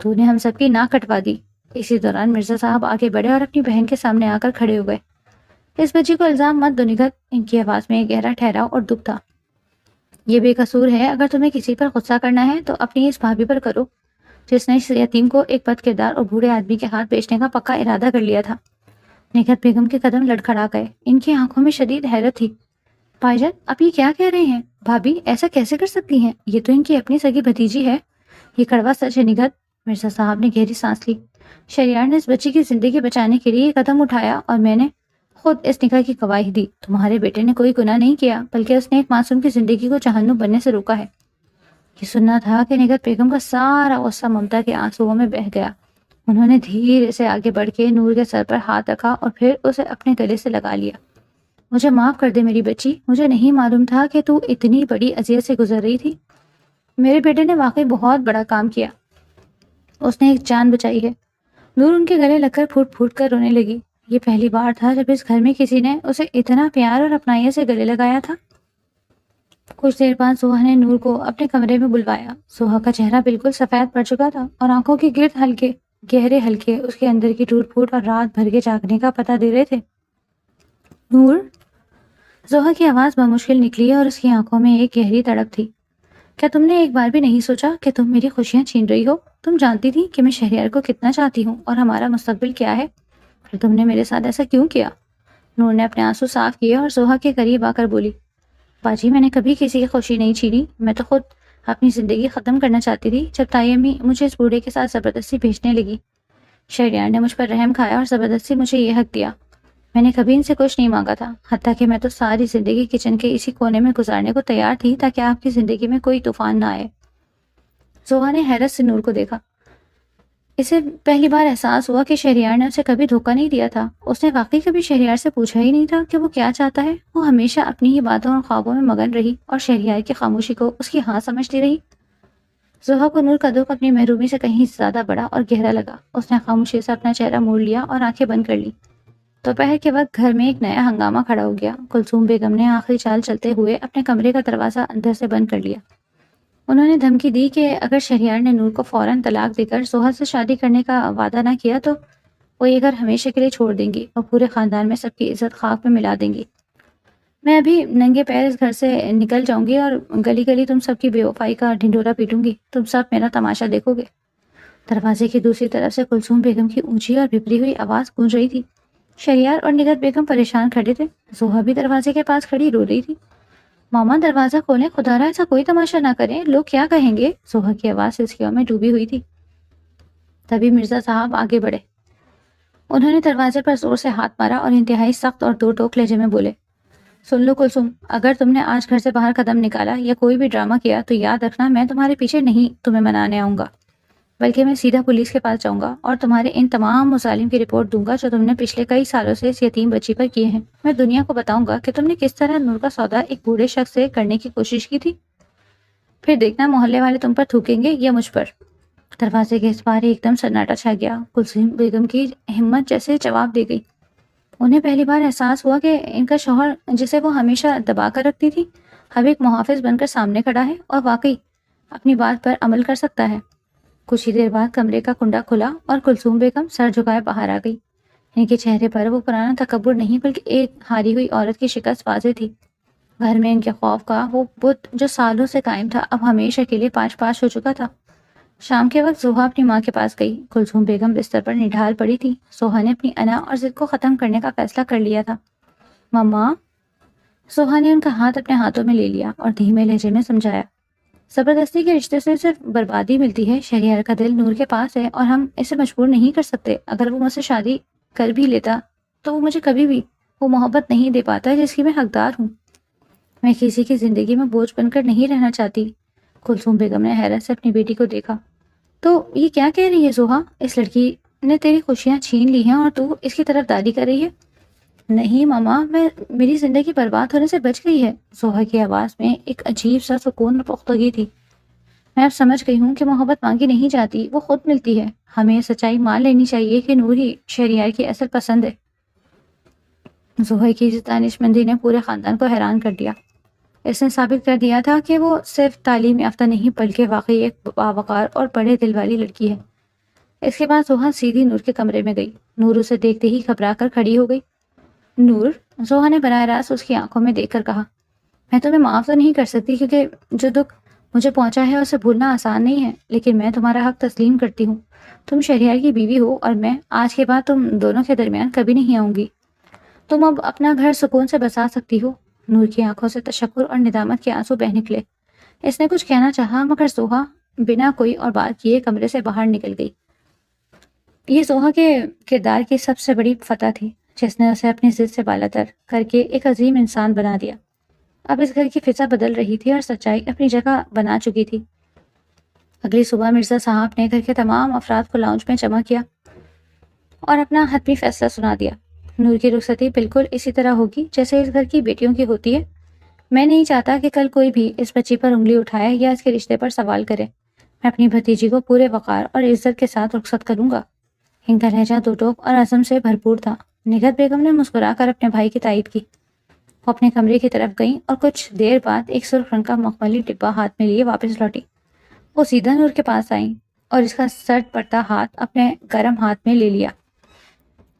تو نے ہم سب کی ناک کٹوا دی۔ اسی دوران مرزا صاحب آگے بڑھے اور اپنی بہن کے سامنے آ کر کھڑے ہو گئے۔ اس بچی کو الزام مت دو نگہت، ان کی آواز میں ایک گہرا ٹھہراؤ اور دکھ تھا۔ یہ بے قصور ہے، اگر تمہیں کسی پر غصہ کرنا ہے تو اپنی اس بھابھی پر کرو، جس نے اس یتیم کو ایک بد کردار اور بوڑھے آدمی کے ہاتھ بیچنے کا پکا ارادہ کر لیا تھا۔ نگہت بیگم کے قدم لڑکھڑا گئے، ان کی آنکھوں میں شدید حیرت تھی۔ بھائی جان، آپ یہ کیا کہہ رہے ہیں؟ بھابھی ایسا کیسے کر سکتی ہیں؟ یہ تو ان کی اپنی سگی بھتیجی ہے، یہ کڑوا سچ ہے نگہت۔ مرزا صاحب نے گہری سانس لی۔ شہریار نے اس بچی کی زندگی بچانے کے لیے یہ قدم اٹھایا اور میں نے خود اس نکاح کی گواہی دی۔ تمہارے بیٹے نے کوئی گناہ نہیں کیا، بلکہ اس نے ایک معصوم کی زندگی کو جہنم بننے سے روکا ہے۔ یہ سننا تھا کہ نگہت بیگم کا سارا غصہ ممتا کے آنسوؤں میں بہہ گیا۔ انہوں نے دھیرے سے آگے بڑھ کے نور کے سر پر ہاتھ رکھا اور پھر اسے اپنے گلے سے لگا لیا۔ مجھے معاف کر دے میری بچی، مجھے نہیں معلوم تھا کہ تو اتنی بڑی اذیت سے گزر رہی تھی۔ میرے بیٹے نے واقعی بہت بڑا کام کیا، اس نے ایک جان بچائی ہے۔ نور ان کے گلے لگ کر پھوٹ پھوٹ کر رونے لگی۔ یہ پہلی بار تھا جب اس گھر میں کسی نے اسے اتنا پیار اور اپنائیت سے گلے لگایا تھا۔ کچھ دیر بعد سوہا نے نور کو اپنے کمرے میں بلوایا۔ سوہا کا چہرہ بالکل سفید پڑ چکا تھا اور آنکھوں کے گرد ہلکے گہرے ہلکے اس کے اندر کی ٹوٹ پھوٹ اور رات بھر کے جاگنے کا پتہ دے رہے تھے۔ نور، زوہا کی آواز بمشکل نکلی اور اس کی آنکھوں میں ایک گہری تڑپ تھی۔ کیا تم نے ایک بار بھی نہیں سوچا کہ تم میری خوشیاں چھین رہی ہو؟ تم جانتی تھی کہ میں شہریار کو کتنا چاہتی ہوں اور ہمارا مستقبل کیا ہے، پھر تم نے میرے ساتھ ایسا کیوں کیا؟ نور نے اپنے آنسو صاف کیے اور زوہا کے قریب آ کر بولی، باجی میں نے کبھی کسی کی خوشی نہیں چھینی، میں تو خود اپنی زندگی ختم کرنا چاہتی تھی جب تائی امی مجھے اس بوڑھے کے ساتھ زبردستی بھیجنے لگی۔ شہریار نے مجھ پر رحم کھایا اور زبردستی مجھے یہ حق دیا۔ میں نے کبھی ان سے کچھ نہیں مانگا تھا، حتیٰ کہ میں تو ساری زندگی کچن کے اسی کونے میں گزارنے کو تیار تھی تاکہ آپ کی زندگی میں کوئی طوفان نہ آئے۔ زوہا نے حیرت سے نور کو دیکھا۔ اسے پہلی بار احساس ہوا کہ شہریار نے اسے کبھی دھوکہ نہیں دیا تھا۔ اس نے واقعی کبھی شہریار سے پوچھا ہی نہیں تھا کہ وہ کیا چاہتا ہے۔ وہ ہمیشہ اپنی ہی باتوں اور خوابوں میں مگن رہی اور شہریار کی خاموشی کو اس کی ہاں سمجھتی رہی۔ زوہا کو نور کا دکھ اپنی محرومی سے کہیں زیادہ بڑا اور گہرا لگا۔ اس نے خاموشی سے اپنا چہرہ موڑ لیا اور آنکھیں بند کر لی۔ دوپہر کے وقت گھر میں ایک نیا ہنگامہ کھڑا ہو گیا۔ کلثوم بیگم نے آخری چال چلتے ہوئے اپنے کمرے کا دروازہ اندر سے بند کر لیا۔ انہوں نے دھمکی دی کہ اگر شہریار نے نور کو فوراً طلاق دے کر زوہا سے شادی کرنے کا وعدہ نہ کیا تو وہ یہ گھر ہمیشہ کے لیے چھوڑ دیں گی اور پورے خاندان میں سب کی عزت خاک میں ملا دیں گی۔ میں ابھی ننگے پیر اس گھر سے نکل جاؤں گی اور گلی گلی تم سب کی بے وفائی کا ڈھنڈورا پیٹوں گی۔ تم سب میرا تماشا دیکھو گے۔ دروازے کی دوسری طرف سے کلثوم بیگم کی اونچی اور بھپری ہوئی آواز گونج رہی تھی۔ شہریار اور نگہت بیگم پریشان کھڑے تھے۔ زوہا بھی دروازے کے پاس کھڑی رو رہی تھی۔ ماما دروازہ کھولیں، خدا را ایسا کوئی تماشا نہ کریں، لوگ کیا کہیں گے؟ زوہا کی آواز سسکیوں میں ڈوبی ہوئی تھی۔ تبھی مرزا صاحب آگے بڑھے۔ انہوں نے دروازے پر زور سے ہاتھ مارا اور انتہائی سخت اور دو ٹوک لہجے میں بولے، سن لو کلثوم، اگر تم نے آج گھر سے باہر قدم نکالا یا کوئی بھی ڈرامہ کیا تو یاد رکھنا میں تمہارے پیچھے نہیں تمہیں منانے آؤں گا، بلکہ میں سیدھا پولیس کے پاس جاؤں گا اور تمہارے ان تمام مظالم کی رپورٹ دوں گا جو تم نے پچھلے کئی سالوں سے اس یتیم بچی پر کیے ہیں۔ میں دنیا کو بتاؤں گا کہ تم نے کس طرح نور کا سودا ایک بوڑھے شخص سے کرنے کی کوشش کی تھی۔ پھر دیکھنا محلے والے تم پر تھوکیں گے یا مجھ پر۔ دروازے کے اس پار ایک دم سناٹا چھا گیا۔ کلثوم بیگم کی ہمت جیسے جواب دے گئی۔ انہیں پہلی بار احساس ہوا کہ ان کا شوہر جسے وہ ہمیشہ دبا کر رکھتی تھی اب ایک محافظ بن کر سامنے کھڑا ہے اور واقعی اپنی بات پر عمل کر سکتا ہے۔ کچھ ہی دیر بعد کمرے کا کنڈا کھلا اور کلثوم بیگم سر جھکائے باہر آ گئی۔ ان کے چہرے پر وہ پرانا تکبر نہیں بلکہ ایک ہاری ہوئی عورت کی شکست واضح تھی۔ گھر میں ان کے خوف کا وہ بت جو سالوں سے قائم تھا اب ہمیشہ کے لیے پاش پاش ہو چکا تھا۔ شام کے وقت زوہا اپنی ماں کے پاس گئی۔ کلثوم بیگم بستر پر نڈھال پڑی تھی۔ زوہا نے اپنی انا اور ضد کو ختم کرنے کا فیصلہ کر لیا تھا۔ ماما، زوہا نے ان کا ہاتھ اپنے ہاتھوں میں لے لیا اور دھیمے لہجے میں سمجھایا، زبردستی کے رشتے سے صرف بربادی ملتی ہے۔ شہریار کا دل نور کے پاس ہے اور ہم اسے مجبور نہیں کر سکتے۔ اگر وہ مجھ سے شادی کر بھی لیتا تو وہ مجھے کبھی بھی وہ محبت نہیں دے پاتا جس کی میں حقدار ہوں۔ میں کسی کی زندگی میں بوجھ بن کر نہیں رہنا چاہتی۔ کلثوم بیگم نے حیرت سے اپنی بیٹی کو دیکھا۔ تو یہ کیا کہہ رہی ہے زوہا؟ اس لڑکی نے تیری خوشیاں چھین لی ہیں اور تو اس کی طرف داری کر رہی ہے؟ نہیں ماما، میری زندگی برباد ہونے سے بچ گئی ہے۔ زوہا کی آواز میں ایک عجیب سا سکون اور پختگی تھی۔ میں اب سمجھ گئی ہوں کہ محبت مانگی نہیں جاتی، وہ خود ملتی ہے۔ ہمیں سچائی مان لینی چاہیے کہ نور ہی شہریار کی اصل پسند ہے۔ زوہا کی دانش مندی نے پورے خاندان کو حیران کر دیا۔ اس نے ثابت کر دیا تھا کہ وہ صرف تعلیم یافتہ نہیں بلکہ واقعی ایک باوقار اور بڑے دل والی لڑکی ہے۔ اس کے بعد زوہا سیدھی نور کے کمرے میں گئی۔ نور اسے دیکھتے ہی گھبرا کر کھڑی ہو گئی۔ نور، زوہا نے براہ راست اس کی آنکھوں میں دیکھ کر کہا، میں تمہیں معاف تو نہیں کر سکتی کیونکہ جو دکھ مجھے پہنچا ہے اسے بھولنا آسان نہیں ہے، لیکن میں تمہارا حق تسلیم کرتی ہوں۔ تم شہریار کی بیوی ہو اور میں آج کے بعد تم دونوں کے درمیان کبھی نہیں آؤں گی۔ تم اب اپنا گھر سکون سے بسا سکتی ہو۔ نور کی آنکھوں سے تشکر اور ندامت کے آنسو بہہ نکلے۔ اس نے کچھ کہنا چاہا مگر زوہا بنا کوئی اور بات کیے کمرے سے باہر نکل گئی۔ یہ زوہا کے کردار کی سب سے بڑی فتح تھی جس نے اسے اپنی ضد سے بالاتر کر کے ایک عظیم انسان بنا دیا۔ اب اس گھر کی فضا بدل رہی تھی اور سچائی اپنی جگہ بنا چکی تھی۔ اگلی صبح مرزا صاحب نے گھر کے تمام افراد کو لاؤنج میں جمع کیا اور اپنا حتمی فیصلہ سنا دیا۔ نور کی رخصتی بالکل اسی طرح ہوگی جیسے اس گھر کی بیٹیوں کی ہوتی ہے۔ میں نہیں چاہتا کہ کل کوئی بھی اس بچی پر انگلی اٹھائے یا اس کے رشتے پر سوال کرے۔ میں اپنی بھتیجی کو پورے وقار اور عزت کے ساتھ رخصت کروں گا۔ ان کا لہجہ دو ٹوک اور عزم سے بھرپور تھا۔ نگہت بیگم نے مسکرا کر اپنے بھائی کی تائید کی۔ وہ اپنے کمرے کی طرف گئیں اور کچھ دیر بعد ایک سرخ رنگ کا مخملی ڈبہ ہاتھ میں لیے واپس لوٹی۔ وہ سیدھا نور کے پاس آئیں اور اس کا سرد پڑتا ہاتھ اپنے گرم ہاتھ میں لے لیا۔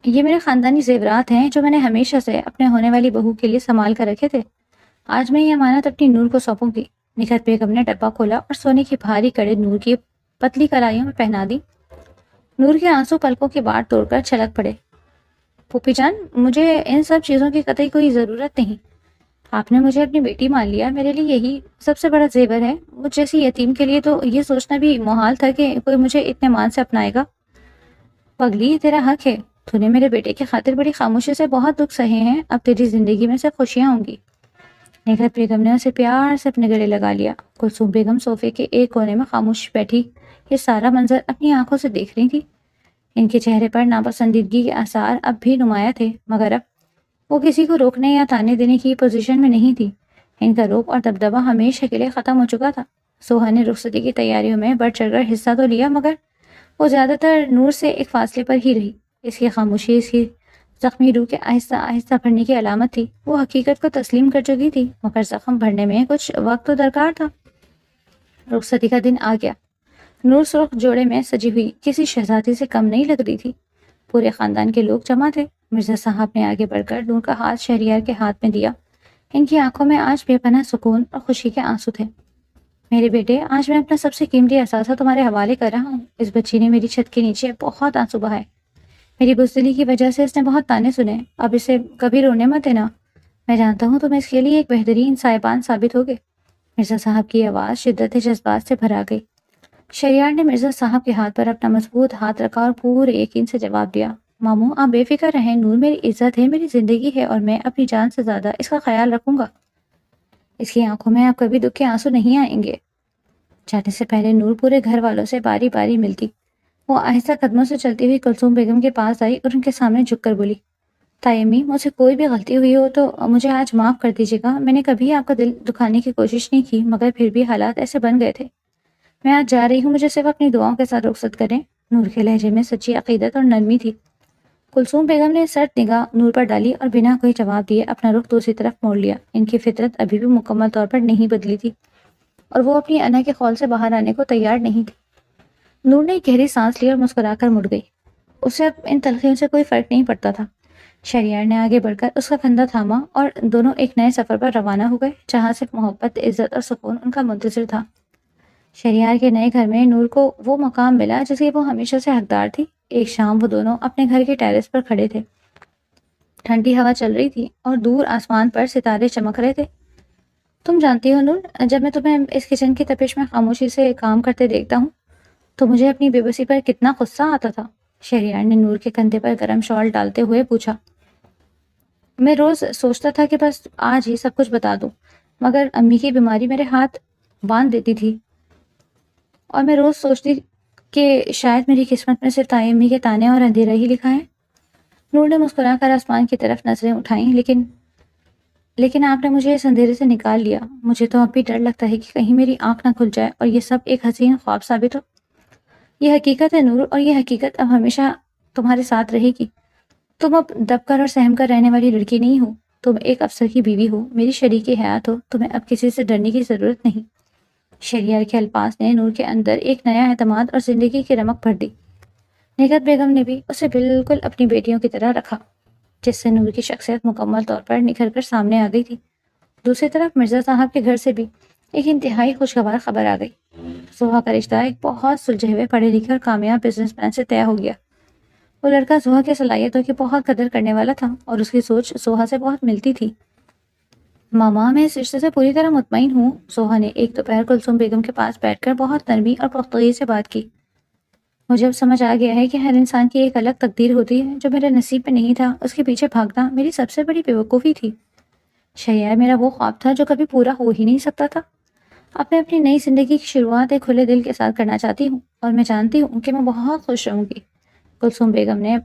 یہ میرے خاندانی زیورات ہیں جو میں نے ہمیشہ سے اپنے ہونے والی بہو کے لیے سنبھال کر رکھے تھے۔ آج میں یہ امانت اپنی نور کو سونپوں گی۔ نکھت بیگم نے ڈبہ کھولا اور سونے کی بھاری کڑے نور کی پتلی کلائیوں میں پہنا دی۔ نور کے آنسو پلکوں کی باڑ توڑ کر چھلک پڑے۔ پھوپھی جان، مجھے ان سب چیزوں کی قطعی کوئی ضرورت نہیں۔ آپ نے مجھے اپنی بیٹی مان لیا، میرے لیے یہی سب سے بڑا زیور ہے۔ مجھ جیسی یتیم کے لیے تو یہ سوچنا بھی محال تھا کہ کوئی مجھے اتنے مان سے اپنائے گا۔ پگلی، تیرا حق ہے، تو نے میرے بیٹے کی خاطر بڑی خاموشی سے بہت دکھ سہے ہیں، اب تیری زندگی میں سے خوشیاں ہوں گی۔ نکھت بیگم نے اسے پیار سے اپنے گلے لگا لیا۔ کلثوم بیگم صوفے کے ایک کونے میں خاموش بیٹھی یہ سارا منظر اپنی آنکھوں سے دیکھ رہی تھی۔ ان کے چہرے پر ناپسندیدگی کے آثار اب بھی نمایاں تھے، مگر اب وہ کسی کو روکنے یا تانے دینے کی پوزیشن میں نہیں تھی۔ ان کا روب اور دبدبہ ہمیشہ کے لیے ختم ہو چکا تھا۔ سوہا نے رخصتی کی تیاریوں میں بڑھ چڑھ کر حصہ تو لیا، مگر وہ زیادہ تر نور سے ایک فاصلے پر ہی رہی۔ اس کی خاموشی اس کی زخمی روح کے آہستہ آہستہ بھرنے کی علامت تھی۔ وہ حقیقت کو تسلیم کر چکی تھی، مگر زخم بھرنے میں کچھ وقت تو درکار تھا۔ رخصتی کا دن آ گیا۔ نور سرخ جوڑے میں سجی ہوئی کسی شہزادی سے کم نہیں لگ رہی تھی۔ پورے خاندان کے لوگ جمع تھے۔ مرزا صاحب نے آگے بڑھ کر نور کا ہاتھ شہریار کے ہاتھ میں دیا۔ ان کی آنکھوں میں آج بے پناہ سکون اور خوشی کے آنسو تھے۔ میرے بیٹے، آج میں اپنا سب سے قیمتی اثاثہ تمہارے حوالے کر رہا ہوں۔ اس بچی نے میری چھت کے نیچے بہت آنسو بہائے۔ میری بزدلی کی وجہ سے اس نے بہت تانے سنے۔ اب اسے کبھی رونے مت دینا۔ میں جانتا ہوں تم اس کے لیے ایک بہترین سائبان ثابت ہوگے۔ مرزا صاحب کی آواز شدت جذبات سے بھرا گئی۔ شہریار نے مرزا صاحب کے ہاتھ پر اپنا مضبوط ہاتھ رکھا اور پورے یقین سے جواب دیا، ماموں آپ بے فکر رہیں، نور میری عزت ہے، میری زندگی ہے، اور میں اپنی جان سے زیادہ اس کا خیال رکھوں گا۔ اس کی آنکھوں میں اب کبھی دکھ کے آنسو نہیں آئیں گے۔ جانے سے پہلے نور پورے گھر والوں سے باری باری ملتی۔ وہ آہستہ قدموں سے چلتی ہوئی کلثوم بیگم کے پاس آئی اور ان کے سامنے جھک کر بولی، تائی امی، مجھ سے کوئی بھی غلطی ہوئی ہو تو مجھے آج معاف کر دیجیے گا۔ میں نے کبھی آپ کا دل دکھانے کی کوشش نہیں کی، مگر پھر بھی حالات ایسے بن گئے تھے۔ میں آج جا رہی ہوں، مجھے صرف اپنی دعاؤں کے ساتھ رخصت کریں۔ نور کے لہجے میں سچی عقیدت اور نرمی تھی۔ کلثوم بیگم نے سرد نگاہ نور پر ڈالی اور بنا کوئی جواب دیے اپنا رخ دوسری طرف موڑ لیا۔ ان کی فطرت ابھی بھی مکمل طور پر نہیں بدلی تھی اور وہ اپنی انا کے خول سے باہر آنے کو تیار نہیں تھی۔ نور نے ایک گہری سانس لی اور مسکرا کر مڑ گئی۔ اسے اب ان تلخیوں سے کوئی فرق نہیں پڑتا تھا۔ شہریار نے آگے بڑھ کر اس کا کندھا تھاما اور دونوں ایک نئے سفر پر روانہ ہو گئے، جہاں صرف محبت، عزت اور سکون ان کا منتظر تھا۔ شہریار کے نئے گھر میں نور کو وہ مقام ملا جس کی وہ ہمیشہ سے حقدار تھی۔ ایک شام وہ دونوں اپنے گھر کے ٹیرس پر کھڑے تھے۔ ٹھنڈی ہوا چل رہی تھی اور دور آسمان پر ستارے چمک رہے تھے۔ تم جانتی ہو نور، جب میں تمہیں اس کچن کی تپش میں خاموشی سے کام کرتے دیکھتا ہوں تو مجھے اپنی بے بسی پر کتنا غصہ آتا تھا۔ شہریار نے نور کے کندھے پر گرم شال ڈالتے ہوئے پوچھا۔ میں روز سوچتا تھا کہ بس آج ہی سب کچھ بتا دوں، مگر امی کی بیماری میرے ہاتھ باندھ دیتی تھی، اور میں روز سوچتی کہ شاید میری قسمت میں صرف تائی امی کے تانے اور اندھیرا ہی لکھا ہے۔ نور نے مسکرا کر آسمان کی طرف نظریں اٹھائیں، لیکن آپ نے مجھے اس اندھیرے سے نکال لیا۔ مجھے تو اب بھی ڈر لگتا ہے کہ کہیں میری آنکھ نہ کھل جائے اور یہ سب ایک حسین خواب ثابت ہو۔ یہ حقیقت ہے نور، اور یہ حقیقت اب ہمیشہ تمہارے ساتھ رہے گی۔ تم اب دب کر اور سہم کر رہنے والی لڑکی نہیں ہو، تم ایک افسر کی بیوی ہو، میری شریک حیات ہو، تمہیں اب کسی سے ڈرنے کی ضرورت نہیں۔ شہریار کے الفاظ نے نور کے اندر ایک نیا اعتماد اور زندگی کی رمق بھر دی۔ نکھت بیگم نے بھی اسے بالکل اپنی بیٹیوں کی طرح رکھا، جس سے نور کی شخصیت مکمل طور پر نکھر کر سامنے آ گئی تھی۔ دوسری طرف مرزا صاحب کے گھر سے بھی ایک انتہائی خوشگوار خبر آ گئی۔ سوہا کا رشتہ ایک بہت سلجھے ہوئے، پڑھے لکھے اور کامیاب بزنس مین سے طے ہو گیا۔ وہ لڑکا سوہا کی صلاحیتوں کی بہت قدر کرنے والا تھا اور اس کی سوچ سوہا سے بہت ملتی تھی۔ ماما، میں اس رشتے سے پوری طرح مطمئن ہوں۔ سوہا نے ایک دوپہر کلثوم بیگم کے پاس بیٹھ کر بہت نرمی اور پختگی سے بات کی۔ مجھے اب سمجھ آ گیا ہے کہ ہر انسان کی ایک الگ تقدیر ہوتی ہے، جو میرے نصیب میں نہیں تھا اس کے پیچھے بھاگنا میری سب سے بڑی بیوقوفی تھی۔ شہریار میرا وہ خواب تھا جو کبھی پورا ہو ہی نہیں سکتا تھا۔ اب میں اپنی نئی زندگی کی شروعات ایک کھلے دل کے ساتھ کرنا چاہتی ہوں، اور میں جانتی ہوں کہ میں بہت خوش رہوں گی۔ کلثوم بیگم نے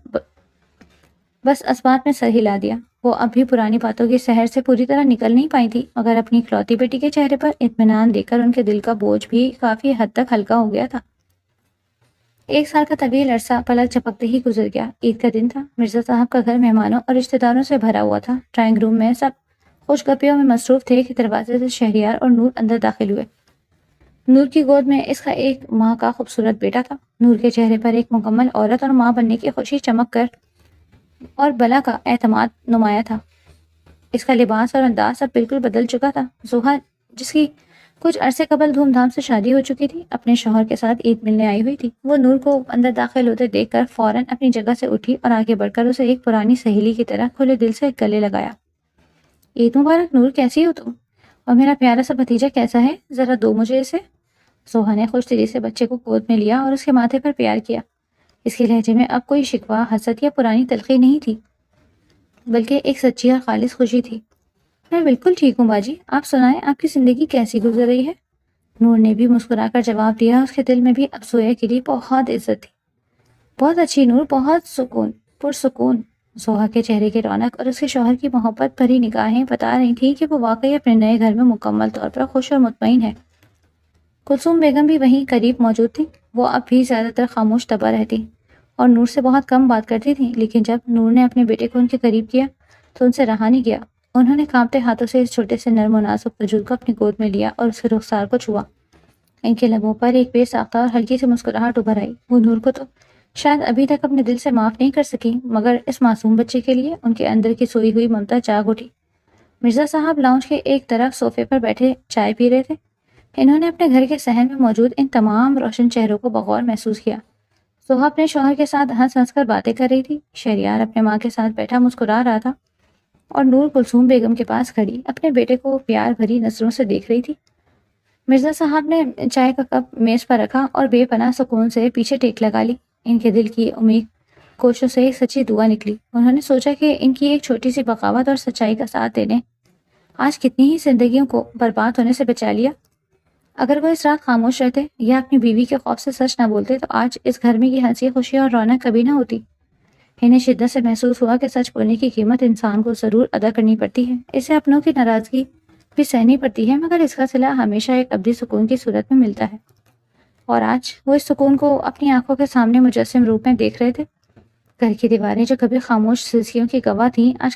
بس اسبات میں سر ہلا دیا۔ وہ اب بھی پرانی باتوں کی سحر سے پوری طرح نکل نہیں پائی تھی، مگر اپنی اکلوتی بیٹی کے چہرے پر اطمینان دیکھ کر ان کے دل کا بوجھ بھی کافی حد تک ہلکا ہو گیا تھا۔ 1 سال کا طویل عرصہ پلک جھپکتے ہی گزر گیا۔ عید کا دن تھا۔ مرزا صاحب کا گھر مہمانوں اور رشتہ داروں سے بھرا ہوا تھا۔ ڈرائنگ روم میں سب خوش گپیوں میں مصروف تھے کہ دروازے سے شہریار اور نور اندر داخل ہوئے۔ نور کی گود میں اس کا 1 ماہ کا خوبصورت بیٹا تھا۔ نور کے چہرے پر ایک مکمل عورت اور ماں بننے کی خوشی چمک کر اور بلا کا اعتماد نمایاں تھا۔ اس کا لباس اور انداز اب بالکل بدل چکا تھا۔ زوہا، جس کی کچھ عرصے قبل دھوم دھام سے شادی ہو چکی تھی، اپنے شوہر کے ساتھ عید ملنے آئی ہوئی تھی۔ وہ نور کو اندر داخل ہوتے دیکھ کر فوراً اپنی جگہ سے اٹھی اور آگے بڑھ کر اسے ایک پرانی سہیلی کی طرح کھلے دل سے گلے لگایا۔ عید مبارک نور، کیسی ہو تم؟ اور میرا پیارا سا بھتیجا کیسا ہے؟ ذرا دو مجھے اسے۔ زوہا نے خوش دلی سے بچے کو گود میں لیا اور اس کے ماتھے پر پیار کیا۔ اس کے لہجے میں اب کوئی شکوہ، حسد یا پرانی تلخی نہیں تھی، بلکہ ایک سچی اور خالص خوشی تھی۔ میں بالکل ٹھیک ہوں باجی، آپ سنائیں، آپ کی زندگی کیسی گزر رہی ہے؟ نور نے بھی مسکرا کر جواب دیا۔ اس کے دل میں بھی اب زویا کے لیے بہت عزت تھی۔ بہت اچھی نور، بہت سکون، پرسکون۔ زوہا کے چہرے کی رونق اور اس کے شوہر کی محبت بھری نگاہیں بتا رہی تھیں کہ وہ واقعی اپنے نئے گھر میں مکمل طور پر خوش اور مطمئن ہے۔ کلثوم بیگم بھی وہیں قریب موجود تھی۔ وہ اب بھی زیادہ تر خاموش طبع رہتی اور نور سے بہت کم بات کرتی تھی، لیکن جب نور نے اپنے بیٹے کو ان کے قریب کیا تو ان سے رہا نہیں گیا۔ انہوں نے کانپتے ہاتھوں سے اس چھوٹے سے نرم و نازک وجود کو اپنی گود میں لیا اور اس کے رخسار کو چھوا۔ ان کے لبوں پر ایک بے ساختہ اور ہلکی سی مسکراہٹ ابھر آئی۔ وہ نور کو تو شاید ابھی تک اپنے دل سے معاف نہیں کر سکی، مگر اس معصوم بچے کے لیے ان کے اندر کی سوئی ہوئی ممتا جاگ اٹھی۔ مرزا صاحب لاؤنج کے ایک طرف صوفے پر بیٹھے چائے پی رہے تھے۔ انہوں نے اپنے گھر کے صحن میں موجود ان تمام روشن چہروں کو بغور محسوس کیا۔ سوہا اپنے شوہر کے ساتھ ہنس ہنس کر باتیں کر رہی تھی، شہریار اپنے ماں کے ساتھ بیٹھا مسکرا رہا تھا، اور نور کلثوم بیگم کے پاس کھڑی اپنے بیٹے کو پیار بھری نظروں سے دیکھ رہی تھی۔ مرزا صاحب نے چائے کا کپ میز پر رکھا اور بے پناہ سکون سے پیچھے ٹیک لگا لی۔ ان کے دل کی امید کوششوں سے ایک سچی دعا نکلی۔ انہوں نے سوچا کہ ان کی ایک چھوٹی سی بغاوت اور سچائی کا ساتھ دینے آج کتنی ہی زندگیوں کو برباد ہونے سے بچا لیا۔ اگر وہ اس رات خاموش رہتے یا اپنی بیوی کے خوف سے سچ نہ بولتے تو آج اس گھر میں یہ ہنسی خوشی اور رونق کبھی نہ ہوتی۔ انہیں شدت سے محسوس ہوا کہ سچ بولنے کی قیمت انسان کو ضرور ادا کرنی پڑتی ہے، اسے اپنوں کی ناراضگی بھی سہنی پڑتی ہے، مگر اس کا صلہ ہمیشہ ایک ابدی سکون کی صورت میں ملتا ہے۔ اور آج وہ اس سکون کو اپنی آنکھوں کے سامنے مجسم روپ میں دیکھ رہے تھے۔ گھر کی دیواریں جو کبھی خاموش سلسلوں کی گواہ تھیں، آج